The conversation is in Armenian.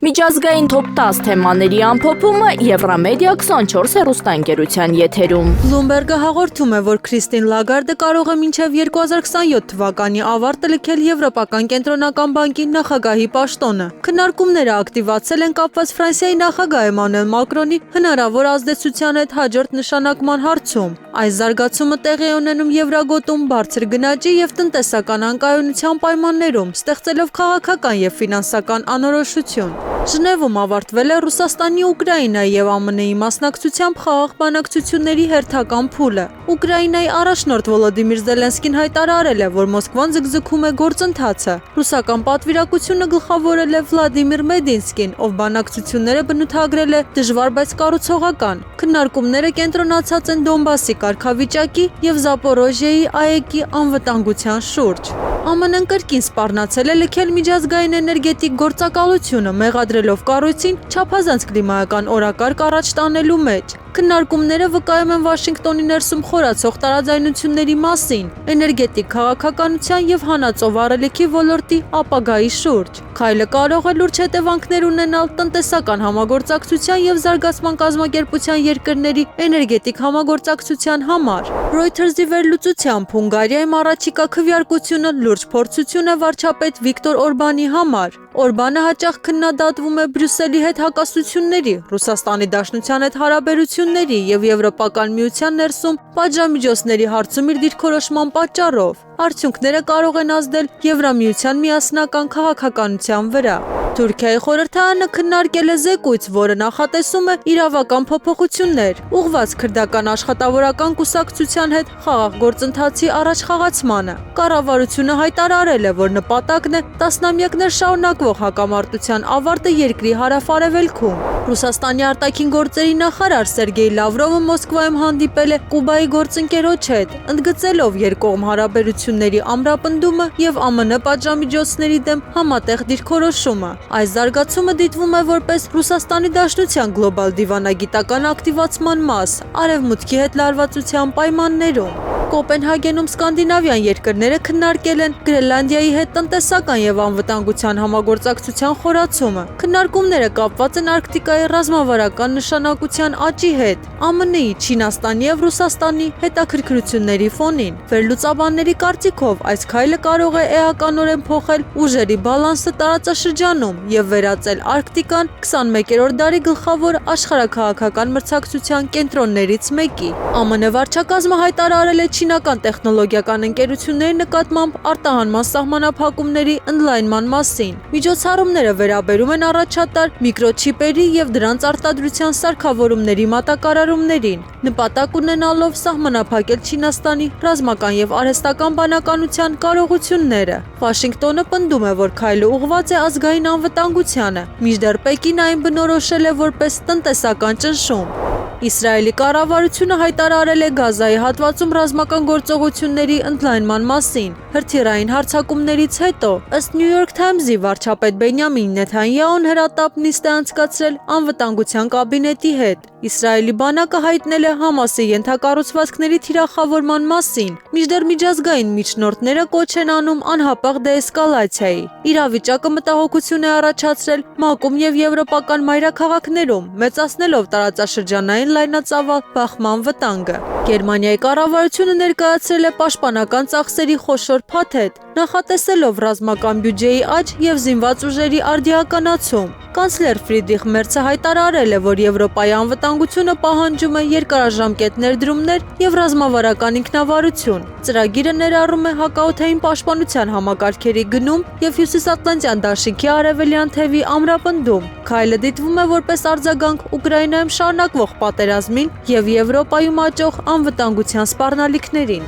Միջազգային top 10 թեմաների ամփոփումը Եվրամեդիա 24 հեռուստաընկերության եթերում։ Բլումբերգը հաղորդում է, որ Քրիստին Լագարդը կարող է մինչև 2027 թվականի ավարտը լքել Եվրոպական կենտրոնական բանկի նախագահի պաշտոնը։ Քննարկումները ակտիվացել են կապված Ֆրանսիայի նախագահ Էմանուել Մակրոնի հնարավոր ազդեցության հետ հաջորդ նշանակման հարցում։ Այս զարգացումը տեղի է ունենում եվրագոտում բարձր գնաճի և տնտեսական անկայունության պայմաններում, ստեղծելով քաղաքական և ֆինանսական անորոշություն։ Ժնևում ավարտվել է Ռուսաստանի, Ուկրաինայի և ԱՄՆ-ի մասնակցությամբ խաղաղ բանակցությունների հերթական փուլը։ Ուկրաինայի առաջնորդ Վոլոդիմիր Զելենսկին հայտարարել է, որ Մոսկվան ձգձգում է գործընթացը։ Ռուսական պատվիրակությունը գլխավորել է Վլադիմիր Մեդինսկին, ով բանակցությունները բնութագրել է դժվար, բայց կառուցողական։ Քննարկումները կենտրոնացած են Դոնբասի կարգավիճակի և Զապորոժիայի ԱԵԿ-ի անվտանգության շուրջ։ ԱՄՆ-ն կրկին սպառնացել է լքել միջազգային էներգետիկ գործակալությունը, մեղադրելով կառույցին չափազանց կլիմայական օրակարգ առաջ տանելու մեջ։ Քննարկումները վկայում են Վաշինգտոնի ներսում խորացող տարաձայնությունների մասին, էներգետիկ քաղաքականության և հանածո վառելիքի ոլորտի ապագայի շուրջ։ Քայլը կարող է լուրջ հետևանքներ ունենալ տնտեսական համագործակցության և զարգացման կազմակերպության երկրների էներգետիկ համագործակցության համար։ Reuters-ի վերլուծությամբ Հունգարիայում առաջիկա քվեարկությունը լուրջ փորձություն է վարչապետ Վիկտոր Օրբանի համար։ Օրբանը հաճախ քննադատվում է Բրյուսելի հետ հակասությունների, Ռուսաստանի Դաշնության հետ հարաբերությունների և Եվրոպական միության ներսում պատժամիջոցների հարցում իր դիրքորոշման պատճառով։ Արդյունքները կարող են ազդել Եվրամիության միասնական քաղաքականության վրա։ Թուրքիայի խորհրդարանը քննարկել է զեկույց, որը նախատեսում է իրավական փոփոխություններ, ուղղված քրդական աշխատավորական կուսակցության հետ խաղաղ գործընթացի առաջխաղացմանը։ Կառավարությունը հայտարարել է, որ նպատակն է տասնամյակներ շարունակվող հակամարտության ավարտը երկրի հարավ-արևելքում։ Ռուսաստանի արտաքին գործերի նախարար Սերգեյ Լավրովը Մոսկվայում հանդիպել է Կուբայի գործընկերոջ հետ, ընդգծելով երկկողմ հարաբերությունների ամրապնդումը և ԱՄՆ պատժամիջոցների դեմ համատեղ դիրքորոշումը։ Այս զարգացումը դիտվում է որպես Ռուսաստանի Դաշնության գլոբալ դիվանագիտական ակտիվացման մաս Արևմուտքի հետ լարվածության պայմաններում։ Կոպենհագենում սկանդինավյան երկրները քննարկել են Գրենլանդիայի հետ տնտեսական և անվտանգության համագործակցության խորացումը։ Քննարկումները կապված են Արկտիկայի ռազմավարական նշանակության աճի հետ, ԱՄՆ-ի, Չինաստանի և Ռուսաստանի հետաքրքրությունների ֆոնին։ Վերլուծաբանների կարծիքով այս քայլը կարող է էականորեն փոխել ուժերի բալանսը տարածաշրջանում և վերածել Արկտիկան 21-րդ դարի գլխավոր աշխարհաքաղաքական մրցակցության կենտրոններից մեկի։ ԱՄՆ վարչակազմը հայտարարել է չինական տեխնոլոգիական ընկերությունների նկատմամբ արտահանման սահմանափակումների ընդլայնման մասին։ Միջոցառումները վերաբերում են առաջատար միկրոչիպերի և դրանց արտադրության սարքավորումների մատակարարումներին, նպատակ ունենալով սահմանափակել Չինաստանի ռազմական և արհեստական բանականության կարողությունները։ Վաշինգտոնը պնդում է, որ քայլը ուղղված է ազգային անվտանգությանը, մինչդեռ Պեկինը այն բնորոշել է որպես տնտեսական ճնշում։ Իսրայելի կառավարությունը հայտարարել է Գազայի հատվածում ռազմական գործողությունների ընդլայնման մասին։ Հրթիռային հարձակումներից հետո, ըստ New York Times-ի, վարչապետ Բենյամին Նեթանյահուն հրատապ նիստ է անցկացրել անվտանգության կաբինետի հետ։ Իսրայելի բանակը հայտնել է Համասի ենթակառուցվածքների թիրախավորման մասին, մինչդեռ միջազգային միջնորդները կոչ են անում անհապաղ դեէսկալացիայի։ Իրավիճակը մտահոգություն է առաջացրել ՄԱԿ-ում և եվրոպական մայրաքաղաքներում, մեծացնելով տարածաշրջանային լայնածավալ բախման վտանգը։ Գերմանիայի կառավարությունը ներկայացրել է պաշտպանական ծախսերի խոշոր փաթեթ, նախատեսելով ռազմական բյուջեի աճ և զինված ուժերի արդիականացում։ Կանցլեր Ֆրիդրիխ Մերցը հայտարարել է, որ Եվրոպայի անվտանգությունը պահանջում է երկարաժամկետ ներդրումներ և ռազմավարական ինքնավարություն։ Ծրագիրը ներառում է հակաօդային պաշտպանության համակարգերի գնում և Հյուսիսատլանտյան դաշինքի արևելյան թևի ամրապնդում։ Քայլը դիտվում է որպես արձագանք Ուկրաինայում շարունակվող պատերազմին և Եվրոպայում աճող անվտանգության սպառնալիքներին։